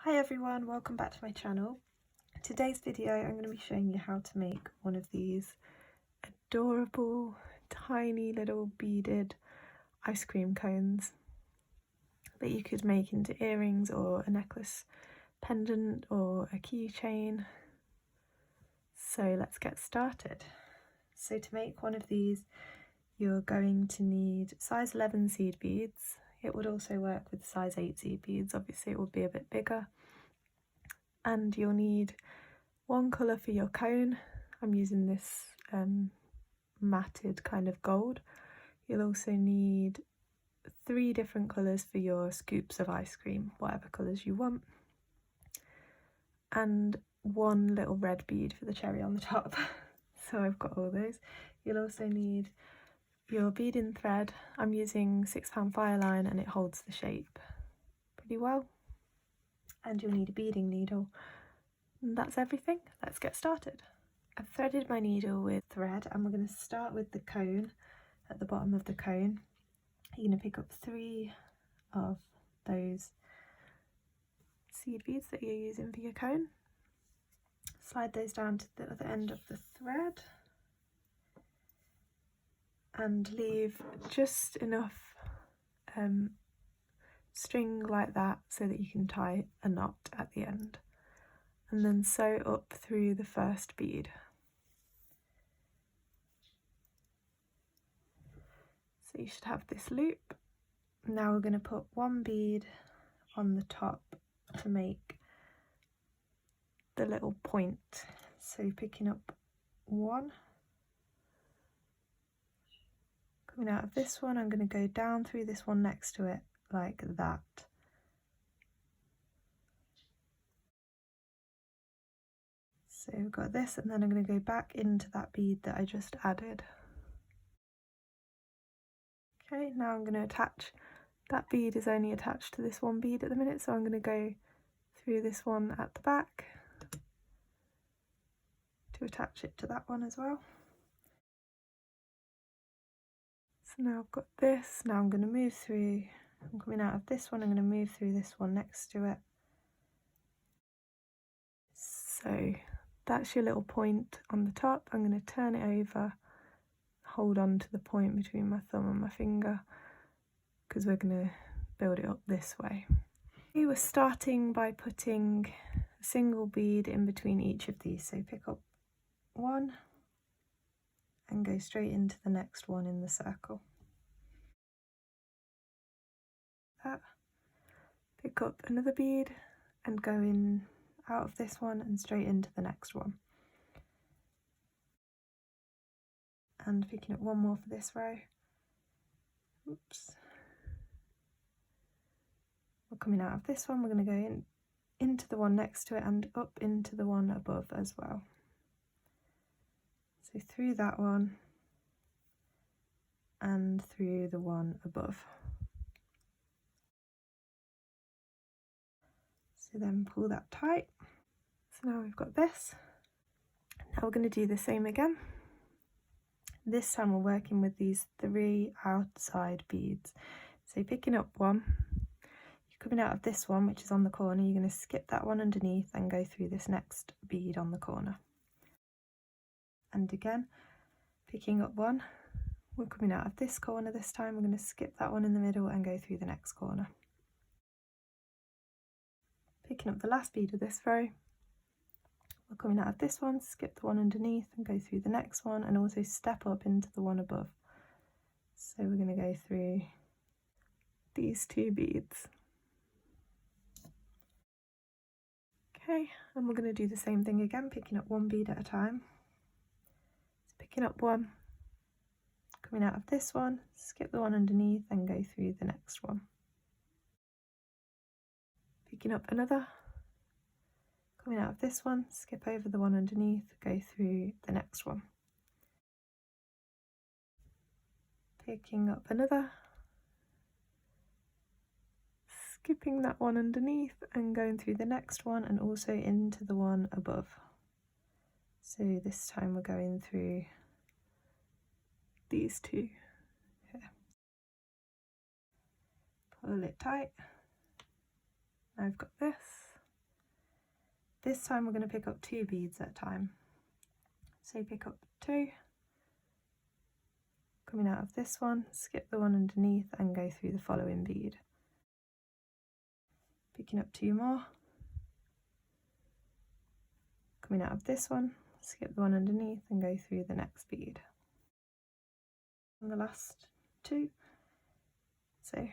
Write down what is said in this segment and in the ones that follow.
Hi everyone, welcome back to my channel. Today's video I'm going to be showing you how to make one of these adorable tiny little beaded ice cream cones that you could make into earrings or a necklace pendant or a keychain. So let's get started. So to make one of these you're going to need size 11 seed beads. It would also work with size 8 seed beads, obviously it will be a bit bigger. And you'll need one colour for your cone. I'm using this matted kind of gold. You'll also need 3 different colours for your scoops of ice cream, whatever colours you want. And 1 little red bead for the cherry on the top. So I've got all those. You'll also need your beading thread. I'm using 6 pound fireline and it holds the shape pretty well. And you'll need a beading needle. And that's everything. Let's get started. I've threaded my needle with thread and we're going to start with the cone. At the bottom of the cone you're going to pick up 3 of those seed beads that you're using for your cone. Slide those down to the other end of the thread and leave just enough string like that so that you can tie a knot at the end, and then sew up through the first bead. So you should have this loop. Now we're going to put 1 bead on the top to make the little point. So picking up 1, coming out of this one, I'm going to go down through this one next to it like that. So we've got this, and then I'm going to go back into that bead that I just added. Okay, now I'm going to attach, that bead is only attached to this 1 bead at the minute, so I'm going to go through this one at the back to attach it to that one as well. So now I've got this, now I'm going to move through, I'm coming out of this one, I'm going to move through this one next to it. So that's your little point on the top. I'm going to turn it over, hold on to the point between my thumb and my finger because we're going to build it up this way. We were starting by putting a single bead in between each of these, so pick up 1 and go straight into the next one in the circle. That. Pick up another bead and go in out of this one and straight into the next one. And picking up 1 more for this row. Oops. We're coming out of this one, we're going to go into the one next to it and up into the one above as well. So through that one and through the one above. So then pull that tight. So now we've got this. Now we're going to do the same again. This time we're working with these 3 outside beads. So picking up 1, you're coming out of this one which is on the corner, you're going to skip that one underneath and go through this next bead on the corner. And again, picking up 1, we're coming out of this corner this time, we're going to skip that one in the middle and go through the next corner. Picking up the last bead of this row, we're coming out of this one, skip the one underneath and go through the next one and also step up into the one above. So we're going to go through these 2 beads. Okay, and we're going to do the same thing again, picking up 1 bead at a time. So picking up 1, coming out of this one, skip the one underneath and go through the next one. Picking up another, coming out of this one, skip over the one underneath, go through the next one. Picking up another, skipping that one underneath and going through the next one and also into the one above. So this time we're going through these 2 here. Pull it tight. Now I've got this. This time we're going to pick up 2 beads at a time. So pick up 2, coming out of this one, skip the one underneath and go through the following bead. Picking up 2 more, coming out of this one, skip the one underneath and go through the next bead. And the last 2, so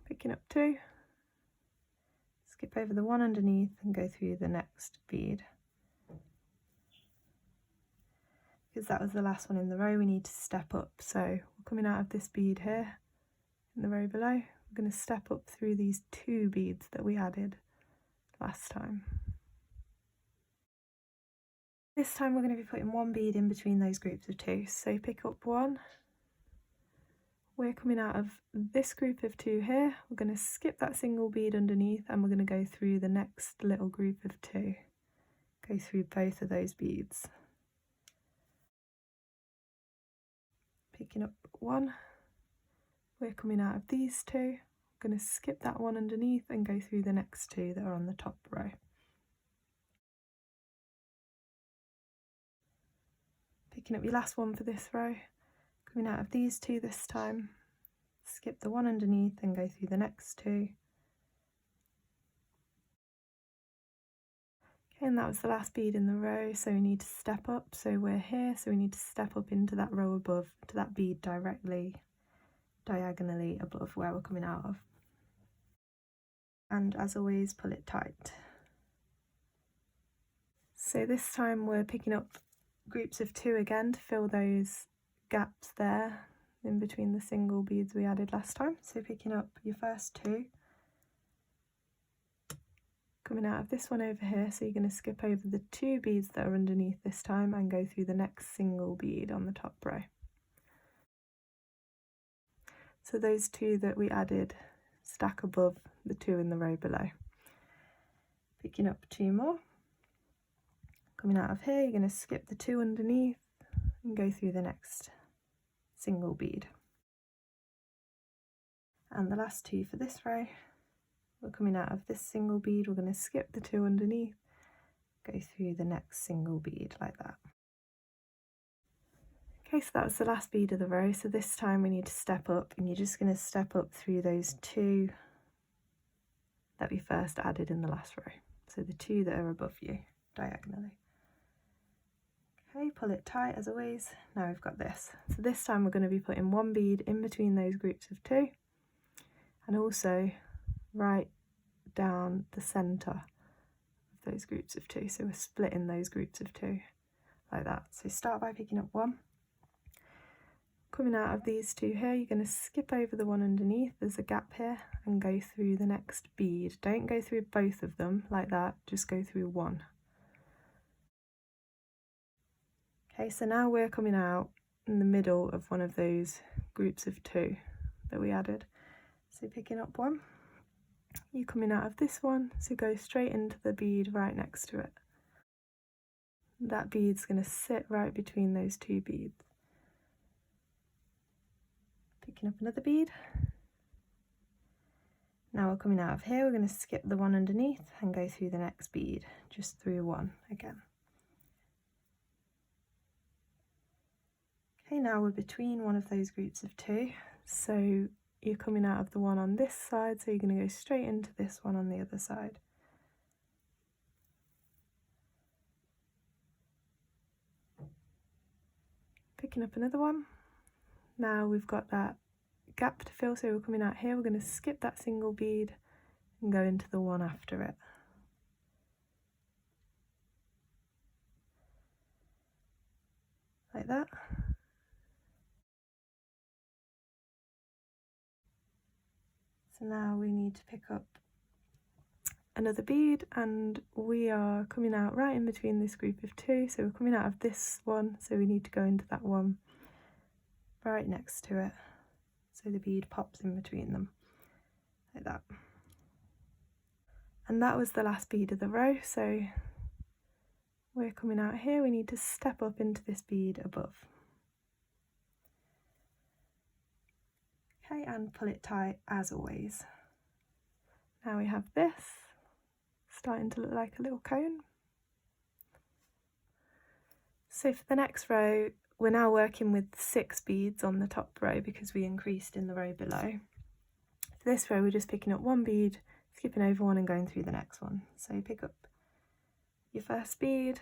picking up 2, skip over the one underneath and go through the next bead. Because that was the last one in the row, we need to step up. So we're coming out of this bead here in the row below. We're going to step up through these 2 beads that we added last time. This time we're going to be putting 1 bead in between those groups of 2. So pick up 1. We're coming out of this group of 2 here. We're going to skip that single bead underneath and we're going to go through the next little group of 2. Go through both of those beads. Picking up 1, we're coming out of these 2, I'm going to skip that one underneath and go through the next 2 that are on the top row. Picking up your last one for this row, coming out of these 2 this time, skip the one underneath and go through the next 2. Okay, and that was the last bead in the row, so we need to step up. So we're here, so we need to step up into that row above, to that bead directly, diagonally above where we're coming out of. And as always, pull it tight. So this time we're picking up groups of 2 again to fill those gaps there in between the single beads we added last time. So picking up your first 2, coming out of this one over here, so you're going to skip over the 2 beads that are underneath this time and go through the next single bead on the top row. So those 2 that we added stack above the 2 in the row below. Picking up 2 more, coming out of here, you're going to skip the 2 underneath and go through the next single bead. And the last 2 for this row, we're coming out of this single bead, we're going to skip the 2 underneath, go through the next single bead like that. Okay, so that was the last bead of the row, so this time we need to step up, and you're just going to step up through those 2 that we first added in the last row, so the 2 that are above you diagonally. Okay, pull it tight as always. Now we've got this. So this time we're going to be putting 1 bead in between those groups of 2 and also right down the centre of those groups of 2. So we're splitting those groups of 2 like that. So start by picking up 1. Coming out of these 2 here, you're going to skip over the one underneath, there's a gap here, and go through the next bead. Don't go through both of them like that, just go through 1. Okay, so now we're coming out in the middle of one of those groups of 2 that we added. So picking up 1, you're coming out of this one, so go straight into the bead right next to it. That bead's going to sit right between those 2 beads. Picking up another bead. Now we're coming out of here, we're going to skip the one underneath and go through the next bead, just through 1 again. Okay, now we're between one of those groups of 2, so you're coming out of the one on this side, so you're going to go straight into this one on the other side. Picking up another one. Now we've got that gap to fill, so we're coming out here, we're going to skip that single bead and go into the one after it. Like that. So now we need to pick up another bead, and we are coming out right in between this group of 2, so we're coming out of this one, so we need to go into that one right next to it, so the bead pops in between them like that. And that was the last bead of the row, so we're coming out here, we need to step up into this bead above. Okay, and pull it tight as always. Now we have this starting to look like a little cone. So for the next row, we're now working with 6 beads on the top row because we increased in the row below. For this row, we're just picking up 1 bead, skipping over 1 and going through the next one. So you pick up your first bead,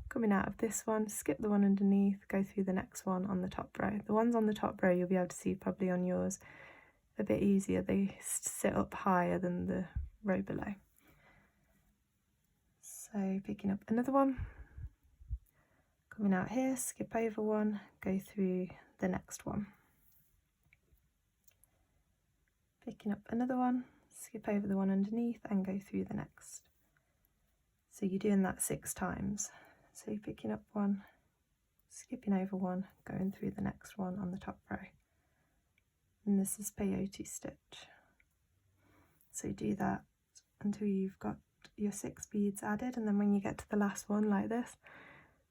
coming out of this one, skip the one underneath, go through the next one on the top row. The ones on the top row you'll be able to see probably on yours a bit easier. They sit up higher than the row below. So picking up another one, coming out here, skip over 1, go through the next one. Picking up another one, skip over the one underneath and go through the next. So you're doing that 6 times. So you're picking up 1, skipping over 1, going through the next one on the top row. And this is peyote stitch. So you do that until you've got your 6 beads added, and then when you get to the last one like this,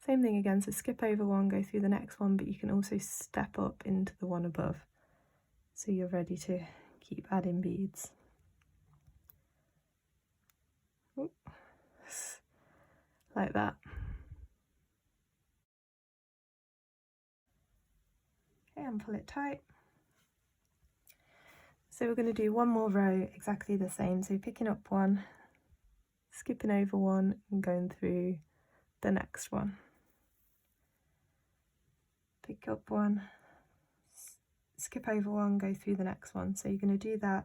same thing again, so skip over 1, go through the next one, but you can also step up into the one above. So you're ready to keep adding beads. Ooh. Like that. Okay, and pull it tight. So we're going to do one more row exactly the same, so picking up 1, skipping over 1 and going through the next one. Pick up 1, skip over 1, go through the next one. So you're going to do that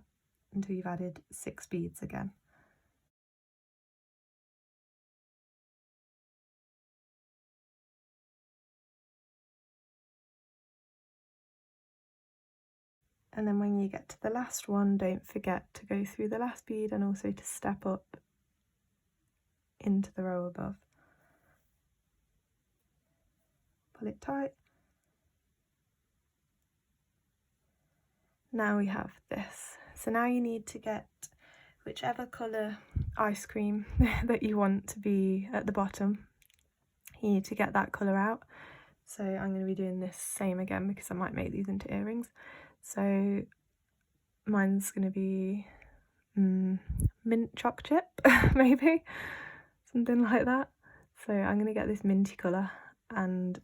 until you've added 6 beads again. And then when you get to the last one, don't forget to go through the last bead and also to step up into the row above. Pull it tight. Now we have this. So now you need to get whichever colour ice cream that you want to be at the bottom. You need to get that colour out. So I'm going to be doing this same again because I might make these into earrings. So mine's going to be mint choc chip, maybe, something like that. So I'm going to get this minty colour and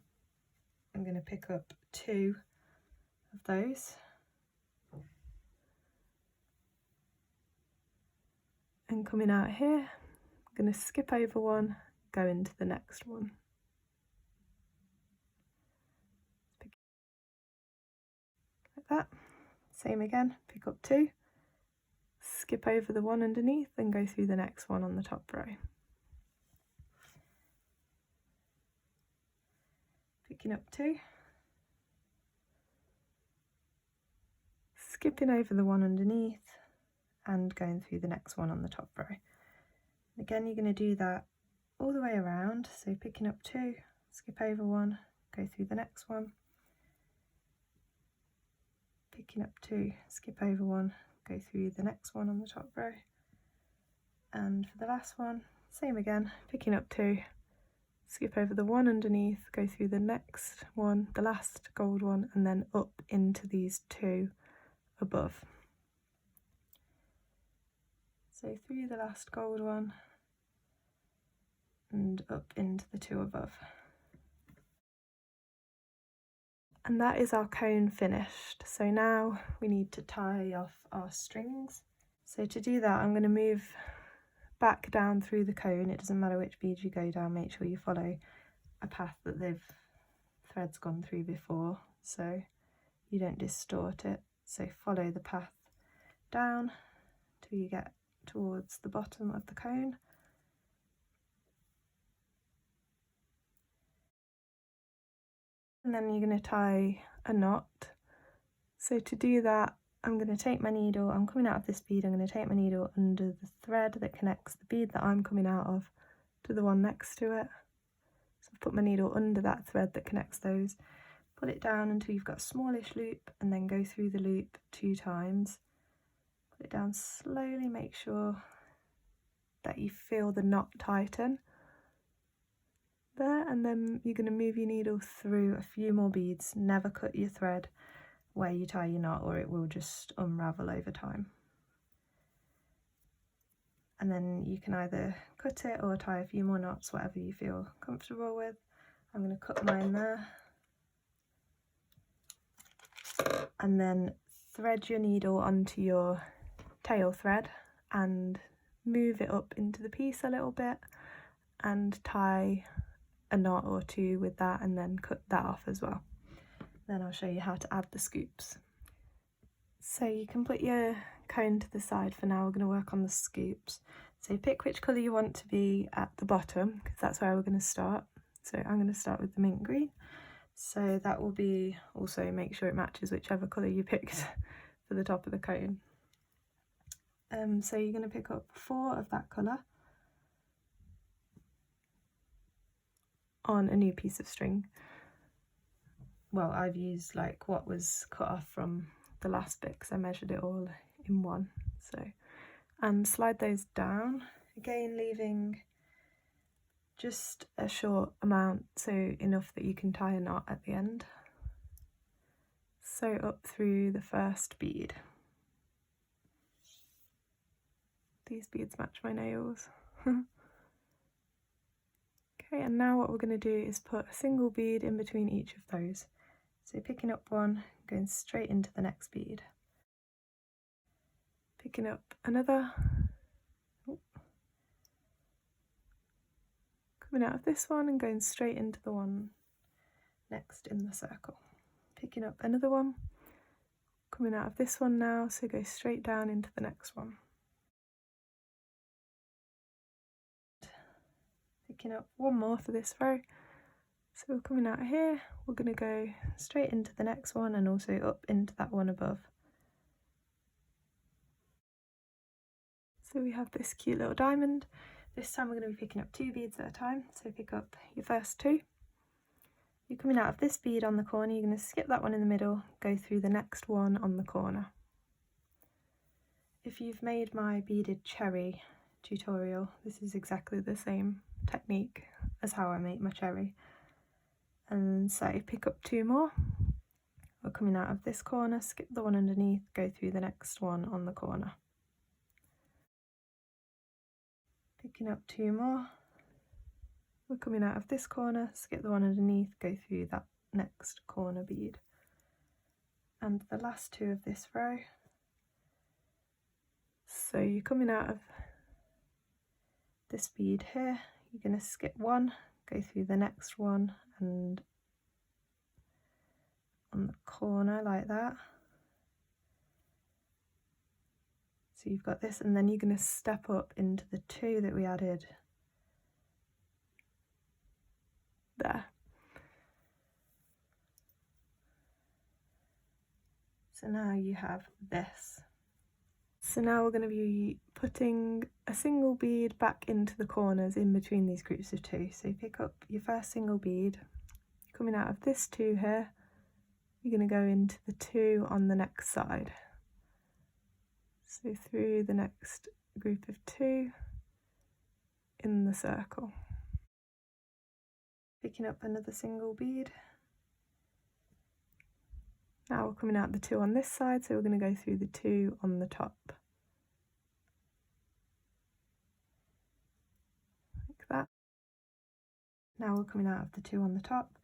I'm going to pick up 2 of those. And coming out here, I'm going to skip over 1, go into the next one. Like that. Same again, pick up 2, skip over the one underneath and go through the next one on the top row. Picking up 2, skipping over the one underneath and going through the next one on the top row. Again, you're going to do that all the way around, so picking up 2, skip over 1, go through the next one, picking up 2, skip over 1, go through the next one on the top row, and for the last one, same again, picking up 2, skip over the one underneath, go through the next one, the last gold one, and then up into these 2 above. So through the last gold one and up into the 2 above. And that is our cone finished. So now we need to tie off our strings. So to do that, I'm going to move back down through the cone. It doesn't matter which bead you go down, make sure you follow a path that the thread's gone through before so you don't distort it. So follow the path down till you get towards the bottom of the cone. And then you're going to tie a knot. So to do that, I'm going to take my needle, I'm coming out of this bead, I'm going to take my needle under the thread that connects the bead that I'm coming out of to the one next to it. So I've put my needle under that thread that connects those, pull it down until you've got a smallish loop and then go through the loop 2 times. Pull it down slowly, make sure that you feel the knot tighten. There, and then you're going to move your needle through a few more beads. Never cut your thread where you tie your knot or it will just unravel over time. And then you can either cut it or tie a few more knots, whatever you feel comfortable with. I'm going to cut mine there, and then thread your needle onto your tail thread and move it up into the piece a little bit and tie a knot or two with that, and then cut that off as well. Then I'll show you how to add the scoops. So you can put your cone to the side for now. We're going to work on the scoops. So pick which colour you want to be at the bottom, because that's where we're going to start. So I'm going to start with the mint green. So that will be, also make sure it matches whichever colour you picked for the top of the cone. So you're going to pick up 4 of that colour on a new piece of string. Well, I've used like what was cut off from the last bit because I measured it all in one. So, and slide those down, again leaving just a short amount, so enough that you can tie a knot at the end. So up through the first bead. These beads match my nails. Okay, and now what we're going to do is put a single bead in between each of those. So picking up one, going straight into the next bead. Picking up another. Coming out of this one and going straight into the one next in the circle. Picking up another one. Coming out of this one now, so go straight down into the next one. Picking up one more for this row. So we're coming out here, we're going to go straight into the next one and also up into that one above. So we have this cute little diamond. This time we're going to be picking up 2 beads at a time. So pick up your first 2. You're coming out of this bead on the corner, you're going to skip that one in the middle, go through the next one on the corner. If you've made my beaded cherry tutorial, this is exactly the same technique as how I make my cherry. And so pick up 2 more. We're coming out of this corner, skip the one underneath, go through the next one on the corner. Picking up 2 more. We're coming out of this corner, skip the one underneath, go through that next corner bead. And the last 2 of this row. So you're coming out of this bead here, you're going to skip one, go through the next one and on the corner like that. So you've got this, and then you're going to step up into the 2 that we added there. So now you have this. So now we're going to be putting a single bead back into the corners in between these groups of 2. So you pick up your first single bead, coming out of this 2 here, you're going to go into the 2 on the next side. So through the next group of 2 in the circle. Picking up another single bead. Now we're coming out the 2 on this side, so we're going to go through the 2 on the top. Like that. Now we're coming out of the 2 on the top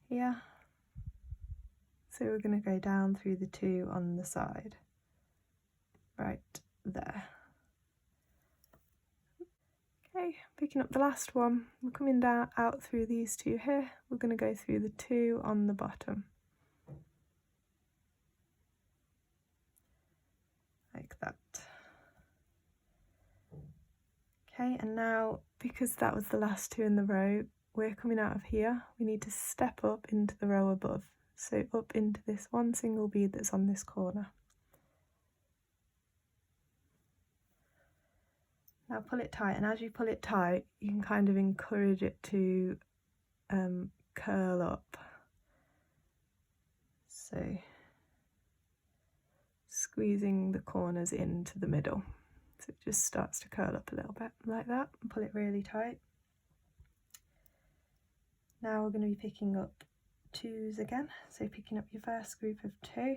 here. So we're going to go down through the 2 on the side. Right there. Okay, picking up the last one, we're coming down out through these 2 here. We're going to go through the 2 on the bottom. Like that. Okay, and now because that was the last 2 in the row, we're coming out of here. We need to step up into the row above. So up into this one single bead that's on this corner. Now pull it tight, and as you pull it tight, you can kind of encourage it to curl up. So squeezing the corners into the middle. So it just starts to curl up a little bit like that, and pull it really tight. Now we're going to be picking up 2s again. So picking up your first group of 2.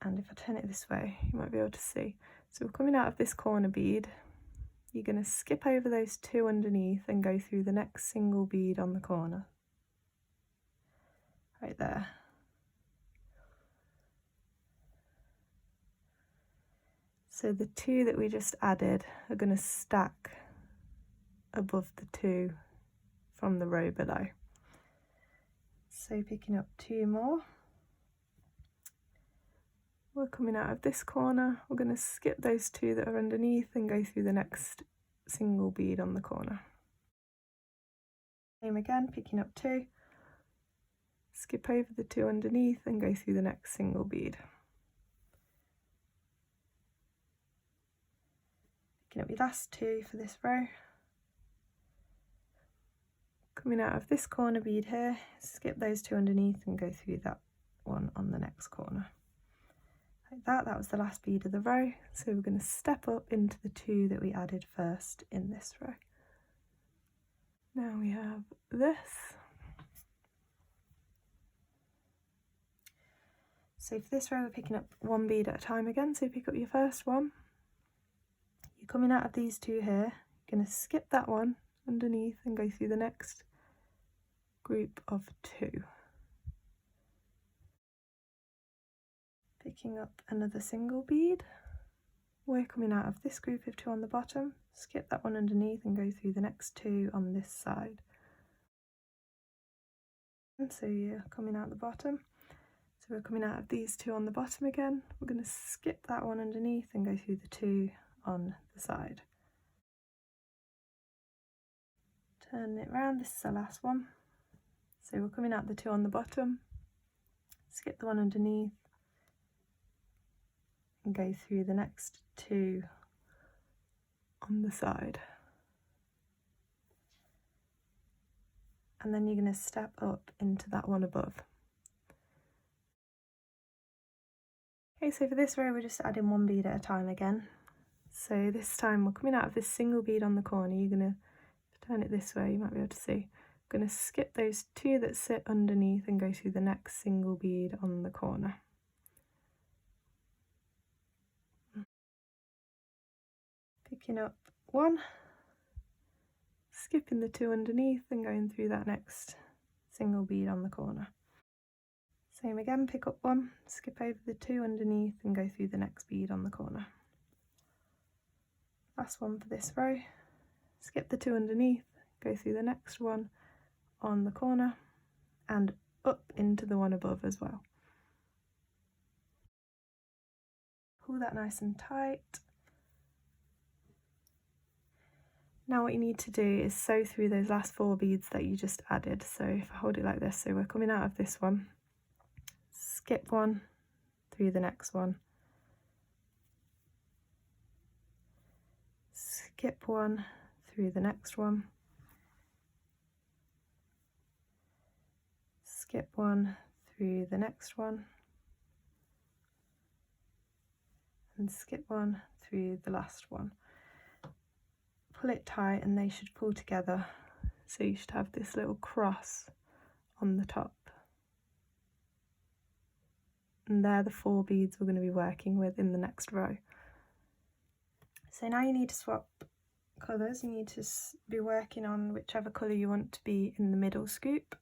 And if I turn it this way, you might be able to see. So we're coming out of this corner bead. you're going to skip over those two underneath and go through the next single bead on the corner. Right there. So the two that we just added are going to stack above the two from the row below. So picking up two more, we're coming out of this corner, we're going to skip those two that are underneath and go through the next single bead on the corner. Same again, picking up two, skip over the two underneath and go through the next single bead. Picking up your last two for this row. Coming out of this corner bead here, skip those two underneath and go through that one on the next corner. Like that, that was the last bead of the row. So we're going to step up into the two that we added first in this row. Now we have this. So for this row we're picking up one bead at a time again, so pick up your first one. You're coming out of these two here, you're going to skip that one underneath and go through the next group of two. Picking up another single bead, we're coming out of this group of two on the bottom, skip that one underneath and go through the next two on this side. And so you're coming out the bottom, so we're coming out of these two on the bottom again, we're going to skip that one underneath and go through the two on the side. Turn it round, this is the last one. So we're coming out the two on the bottom, skip the one underneath and go through the next two on the side. And then you're going to step up into that one above. Okay, so for this row we're just adding one bead at a time again. So this time we're coming out of this single bead on the corner, you're going to turn it this way, you might be able to see. I'm going to skip those two that sit underneath and go through the next single bead on the corner. Picking up one, skipping the two underneath and going through that next single bead on the corner. Same again, pick up one, skip over the two underneath and go through the next bead on the corner. Last one for this row, skip the two underneath, go through the next one on the corner and up into the one above as well. Pull that nice and tight. Now what you need to do is sew through those last four beads that you just added. So if I hold it like this, so we're coming out of this one, skip one through the next one, skip one through the next one, skip one through the next one, and skip one through the last one. Pull it tight and they should pull together, so you should have this little cross on the top. And they're the four beads we're going to be working with in the next row. So now you need to swap colours, you need to be working on whichever colour you want to be in the middle scoop.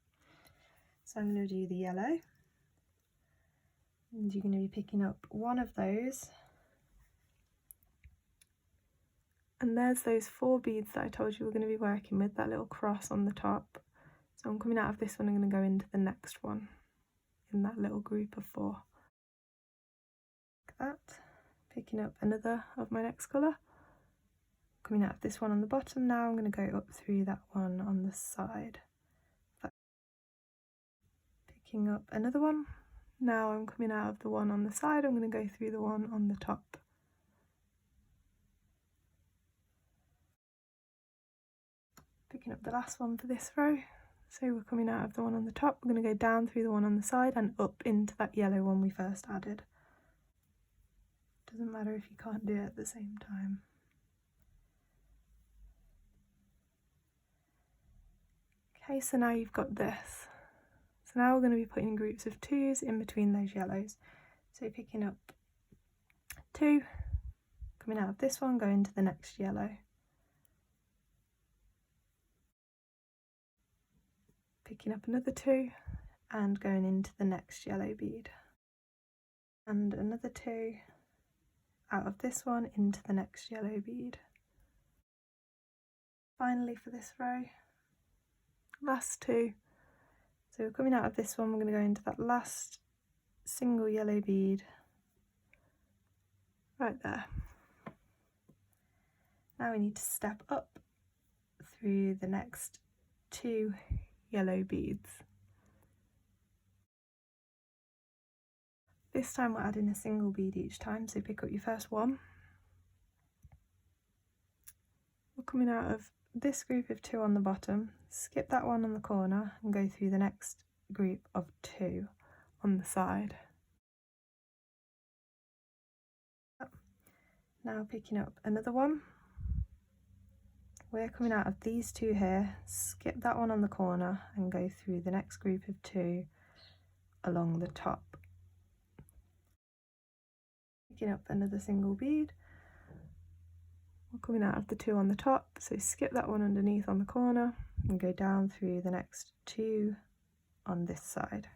So I'm going to do the yellow, and you're going to be picking up one of those, and there's those four beads that I told you we're going to be working with, that little cross on the top. So I'm coming out of this one, I'm going to go into the next one in that little group of four. Like that. Picking up another of my next colour, coming out of this one on the bottom. Now I'm going to go up through that one on the side. Picking up another one. Now I'm coming out of the one on the side, I'm going to go through the one on the top. Picking up the last one for this row. So we're coming out of the one on the top, we're going to go down through the one on the side and up into that yellow one we first added. Doesn't matter if you can't do it at the same time. Okay, so now you've got this. So now we're going to be putting groups of twos in between those yellows. So picking up two, coming out of this one, going to the next yellow. picking up another 2 and going into the next yellow bead, and another 2 out of this one into the next yellow bead. Finally for this row, last 2, so we're coming out of this one, we're going to go into that last single yellow bead right there. Now we need to step up through the next 2 yellow beads. This time we're adding a single bead each time, so pick up your first one. We're coming out of this group of 2 on the bottom, skip that one on the corner and go through the next group of 2 on the side. Now picking up another one, we're coming out of these 2 here, skip that one on the corner and go through the next group of 2 along the top. Picking up another single bead, we're coming out of the 2 on the top, so skip that one underneath on the corner and go down through the next 2 on this side.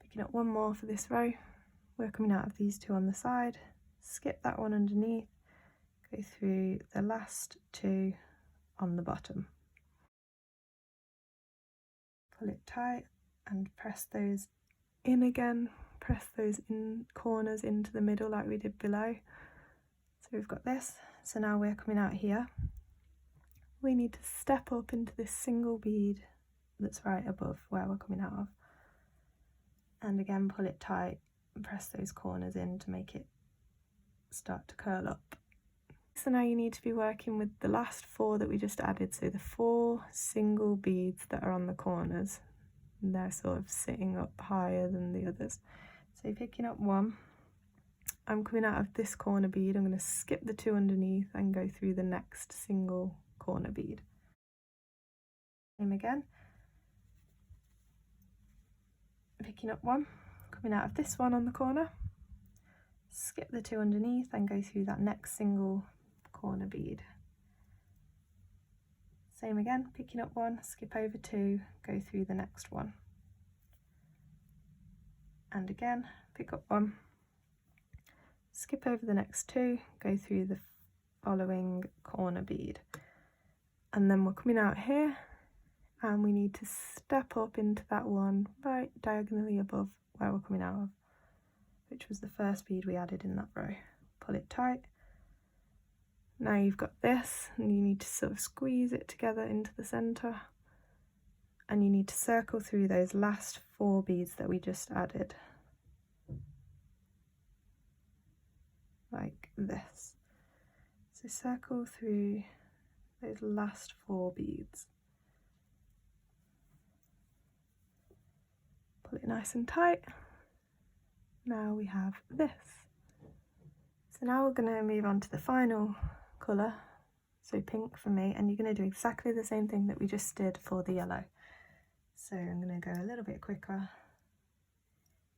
Picking up one more for this row, we're coming out of these 2 on the side, skip that one underneath, go through the last 2 on the bottom. Pull it tight and press those in again, press those in corners into the middle like we did below. So we've got this, so now we're coming out here. We need to step up into this single bead that's right above where we're coming out of. And again, pull it tight and press those corners in to make it start to curl up. So now you need to be working with the last 4 that we just added, so the 4 single beads that are on the corners, and they're sort of sitting up higher than the others. So picking up one, I'm coming out of this corner bead, I'm going to skip the 2 underneath and go through the next single corner bead. Same again, picking up one, coming out of this one on the corner, skip the 2 underneath and go through that next single corner bead. Same again, picking up one, skip over 2, go through the next one. And again, pick up one, skip over the next 2, go through the following corner bead. And then we're coming out here and we need to step up into that one right diagonally above where we're coming out of, which was the first bead we added in that row. Pull it tight. Now you've got this and you need to sort of squeeze it together into the centre, and you need to circle through those last 4 beads that we just added, like this. So circle through those last 4 beads. Pull it nice and tight. Now we have this. So now we're going to move on to the final colour, so pink for me, and you're going to do exactly the same thing that we just did for the yellow. So I'm going to go a little bit quicker,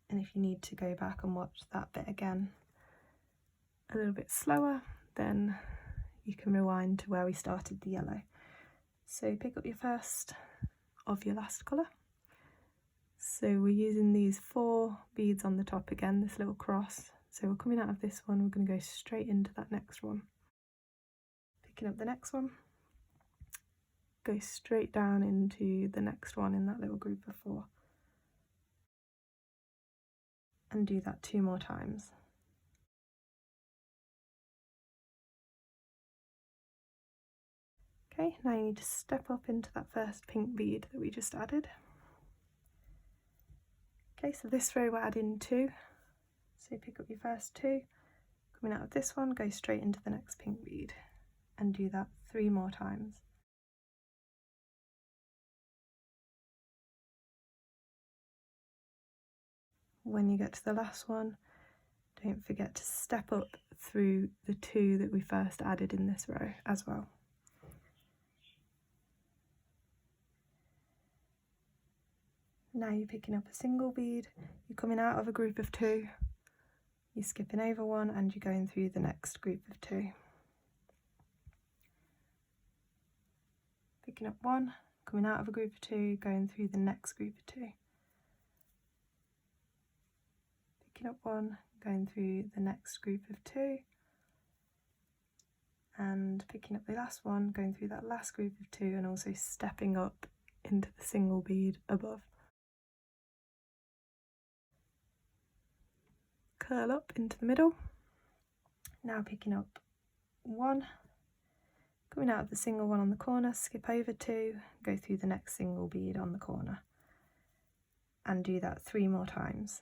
and if you need to go back and watch that bit again a little bit slower, then you can rewind to where we started the yellow. So pick up your first of your last colour. So we're using these 4 beads on the top again, this little cross. So we're coming out of this one, we're going to go straight into that next one. Picking up the next one, go straight down into the next one in that little group of 4. And do that 2 more times. Okay, now you need to step up into that first pink bead that we just added. Okay, so this row we're adding 2. So pick up your first 2, coming out of this one, go straight into the next pink bead and do that 3 more times. When you get to the last one, don't forget to step up through the 2 that we first added in this row as well. Now you're picking up a single bead, you're coming out of a group of 2, you're skipping over one and you're going through the next group of 2. Picking up one, coming out of a group of 2, going through the next group of 2. Picking up 1, going through the next group of 2, and picking up the last one, going through that last group of 2, and also stepping up into the single bead above. Curl up into the middle. Now picking up 1, coming out of the single one on the corner, skip over 2, go through the next single bead on the corner, and do that 3 more times.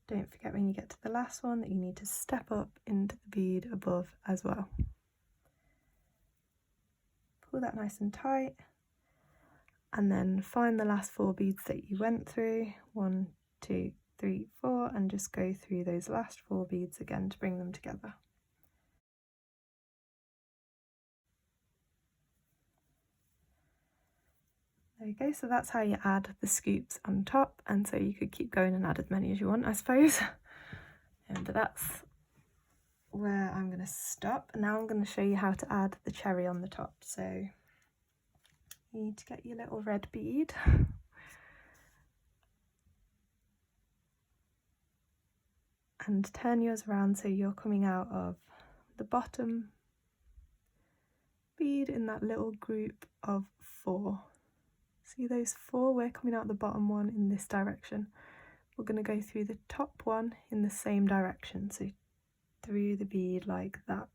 Don't forget when you get to the last one that you need to step up into the bead above as well. Pull that nice and tight, and then find the last 4 beads that you went through, 1, 2, 3, 4, and just go through those last 4 beads again to bring them together. There you go, so that's how you add the scoops on top, and so you could keep going and add as many as you want, I suppose. But that's where I'm going to stop. Now I'm going to show you how to add the cherry on the top. So you need to get your little red bead. And turn yours around so you're coming out of the bottom bead in that little group of 4. See those 4? We're coming out the bottom one in this direction. We're going to go through the top one in the same direction, so through the bead like that.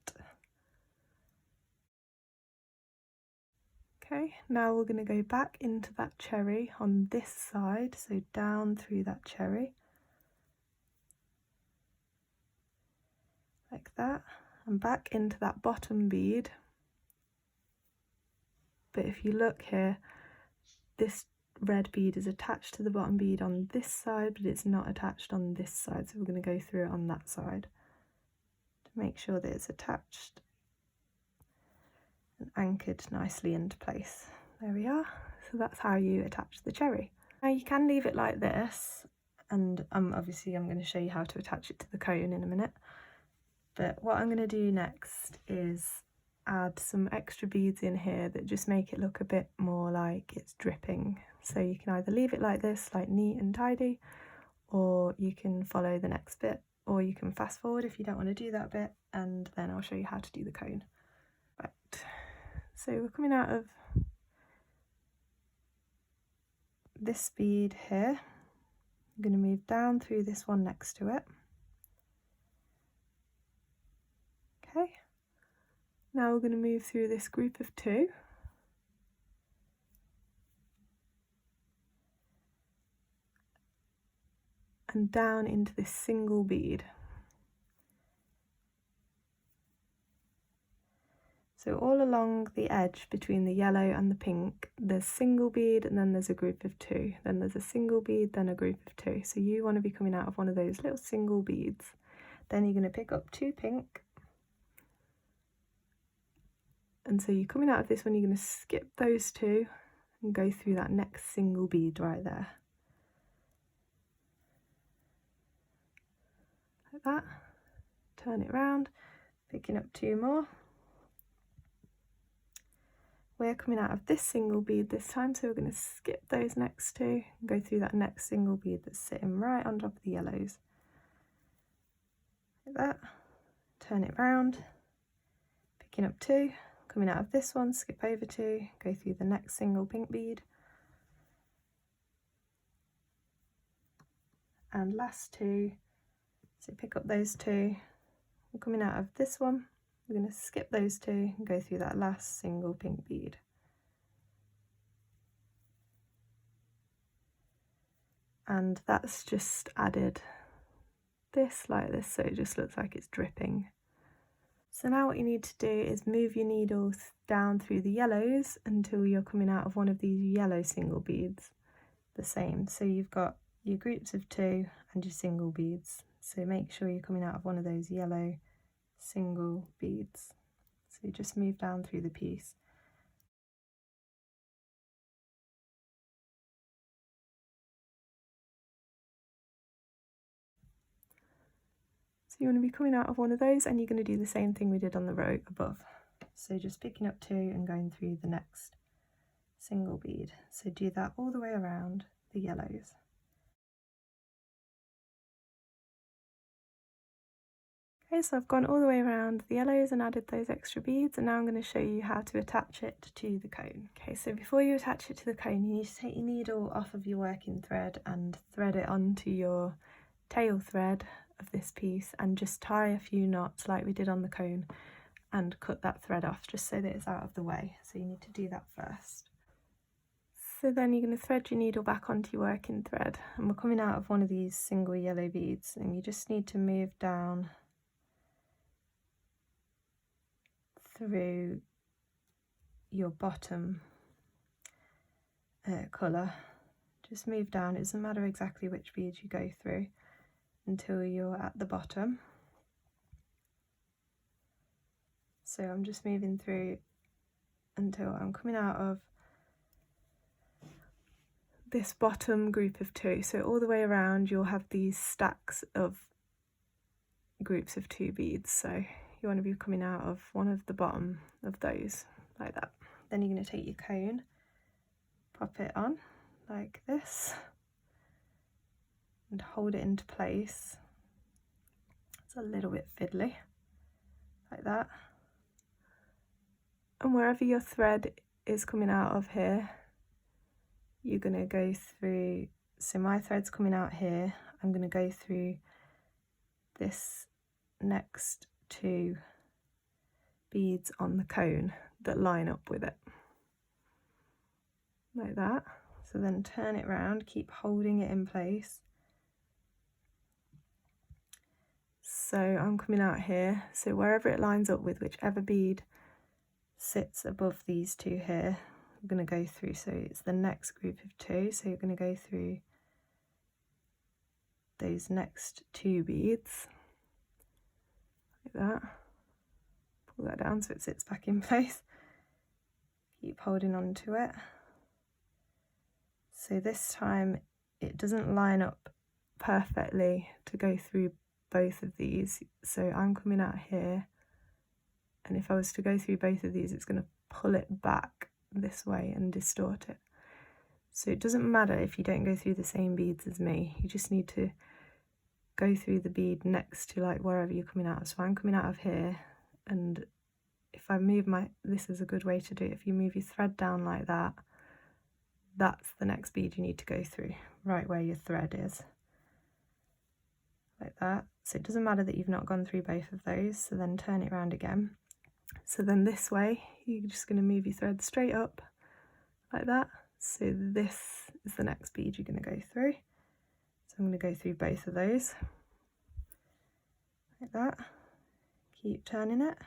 Okay, now we're going to go back into that cherry on this side, so down through that cherry, like that, and back into that bottom bead. But if you look here, this red bead is attached to the bottom bead on this side, but it's not attached on this side, so we're going to go through it on that side to make sure that it's attached and anchored nicely into place. There we are. So that's how you attach the cherry. Now you can leave it like this, and obviously I'm going to show you how to attach it to the cone in a minute, but what I'm going to do next is add some extra beads in here that just make it look a bit more like it's dripping. So you can either leave it like this, like neat and tidy, or you can follow the next bit, or you can fast forward if you don't want to do that bit, and then I'll show you how to do the cone. Right, so we're coming out of this bead here. I'm going to move down through this one next to it. Okay. Now we're going to move through this group of 2. And down into this single bead. So all along the edge between the yellow and the pink, there's single bead and then there's a group of 2. Then there's a single bead, then a group of 2. So you want to be coming out of one of those little single beads. Then you're going to pick up 2 pink. And so you're coming out of this one, you're going to skip those 2 and go through that next single bead right there. Like that. Turn it round, picking up 2 more. We're coming out of this single bead this time, so we're going to skip those next 2 and go through that next single bead that's sitting right on top of the yellows. Like that. Turn it round, picking up 2. Coming out of this one, skip over 2, go through the next single pink bead, and last 2, so pick up those 2. We're coming out of this one, we're going to skip those 2 and go through that last single pink bead. And that's just added this like this, so it just looks like it's dripping. So now what you need to do is move your needle down through the yellows until you're coming out of one of these yellow single beads. The same, so you've got your groups of 2 and your single beads. So make sure you're coming out of one of those yellow single beads. So you just move down through the piece. So you want to be coming out of one of those, and you're going to do the same thing we did on the row above. So just picking up 2 and going through the next single bead. So do that all the way around the yellows. Okay, so I've gone all the way around the yellows and added those extra beads, and now I'm going to show you how to attach it to the cone. Okay, so before you attach it to the cone, you need to take your needle off of your working thread and thread it onto your tail thread of this piece, and just tie a few knots like we did on the cone and cut that thread off just so that it's out of the way. So you need to do that first. So then you're going to thread your needle back onto your working thread, and we're coming out of one of these single yellow beads, and you just need to move down through your bottom colour. Just move down, it doesn't matter exactly which bead you go through until you're at the bottom. So I'm just moving through until I'm coming out of this bottom group of 2. So all the way around you'll have these stacks of groups of 2 beads, so you want to be coming out of one of the bottom of those like that. Then you're going to take your cone, pop it on like this and hold it into place. It's a little bit fiddly like that, and wherever your thread is coming out of here, you're going to go through. So my thread's coming out here, I'm going to go through this next 2 beads on the cone that line up with it like that. So then turn it round, keep holding it in place. So I'm coming out here, so wherever it lines up with, whichever bead sits above these 2 here, I'm going to go through. So it's the next group of 2, so you're going to go through those next 2 beads like that. Pull that down so it sits back in place. Keep holding on to it. So this time it doesn't line up perfectly to go through both of these. So I'm coming out here, and if I was to go through both of these, it's going to pull it back this way and distort it. So it doesn't matter if you don't go through the same beads as me, you just need to go through the bead next to like wherever you're coming out. So I'm coming out of here, and if I move this is a good way to do it, if you move your thread down like that, that's the next bead you need to go through, right where your thread is, like that. So it doesn't matter that you've not gone through both of those, so then turn it around again. So then this way, you're just going to move your thread straight up, like that. So this is the next bead you're going to go through. So I'm going to go through both of those, like that. Keep turning it.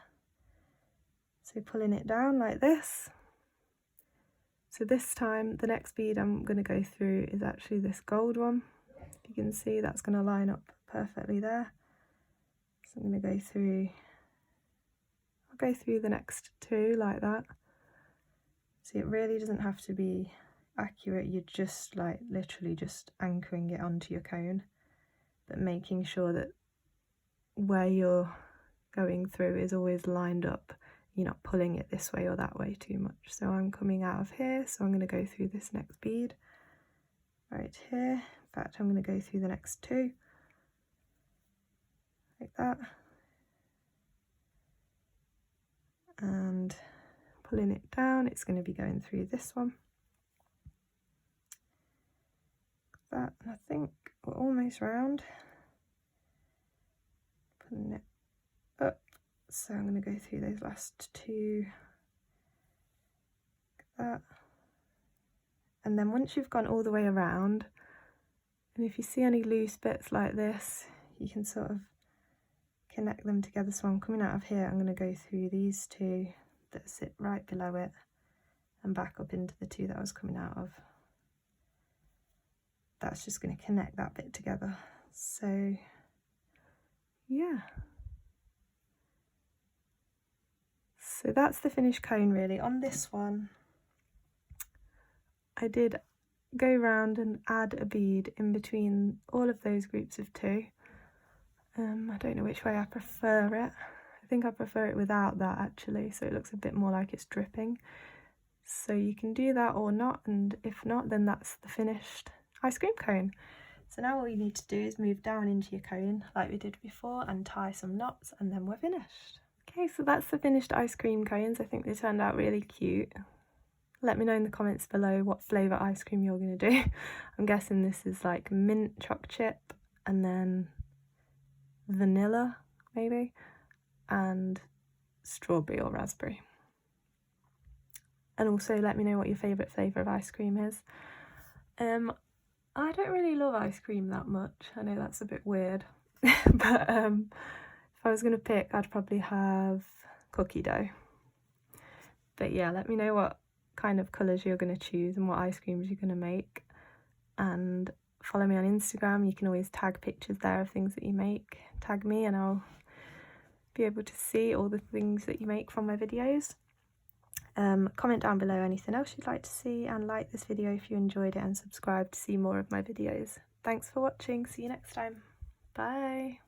So pulling it down like this. So this time, the next bead I'm going to go through is actually this gold one. You can see that's going to line up perfectly there. So I'm going to go through, I'll go through the next 2 like that. See, it really doesn't have to be accurate, you're just like literally just anchoring it onto your cone, but making sure that where you're going through is always lined up. You're not pulling it this way or that way too much. So I'm coming out of here, so I'm going to go through this next bead right here. In fact, I'm going to go through the next 2 like that, and pulling it down, it's going to be going through this one, that, and I think we're almost round. Pulling it up, so I'm going to go through those last 2 like that. And then once you've gone all the way around, and if you see any loose bits like this, you can sort of connect them together. So I'm coming out of here, I'm going to go through these 2 that sit right below it and back up into the 2 that I was coming out of. That's just going to connect that bit together. So yeah, so that's the finished cone really. On this one I did go round and add a bead in between all of those groups of 2, I don't know which way I prefer it. I think I prefer it without that actually, so it looks a bit more like it's dripping. So you can do that or not, and if not, then that's the finished ice cream cone. So now all you need to do is move down into your cone like we did before and tie some knots, and then we're finished. Okay, so that's the finished ice cream cones. I think they turned out really cute. Let me know in the comments below what flavour ice cream you're going to do. I'm guessing this is like mint choc chip and then vanilla maybe, and strawberry or raspberry. And also let me know what your favourite flavour of ice cream is. I don't really love ice cream that much. I know that's a bit weird. But if I was going to pick, I'd probably have cookie dough. But yeah, let me know what kind of colours you're going to choose and what ice creams you're going to make. And follow me on Instagram. You can always tag pictures there of things that you make. Tag me and I'll be able to see all the things that you make from my videos. Comment down below anything else you'd like to see, and like this video if you enjoyed it, and subscribe to see more of my videos. Thanks for watching. See you next time. Bye.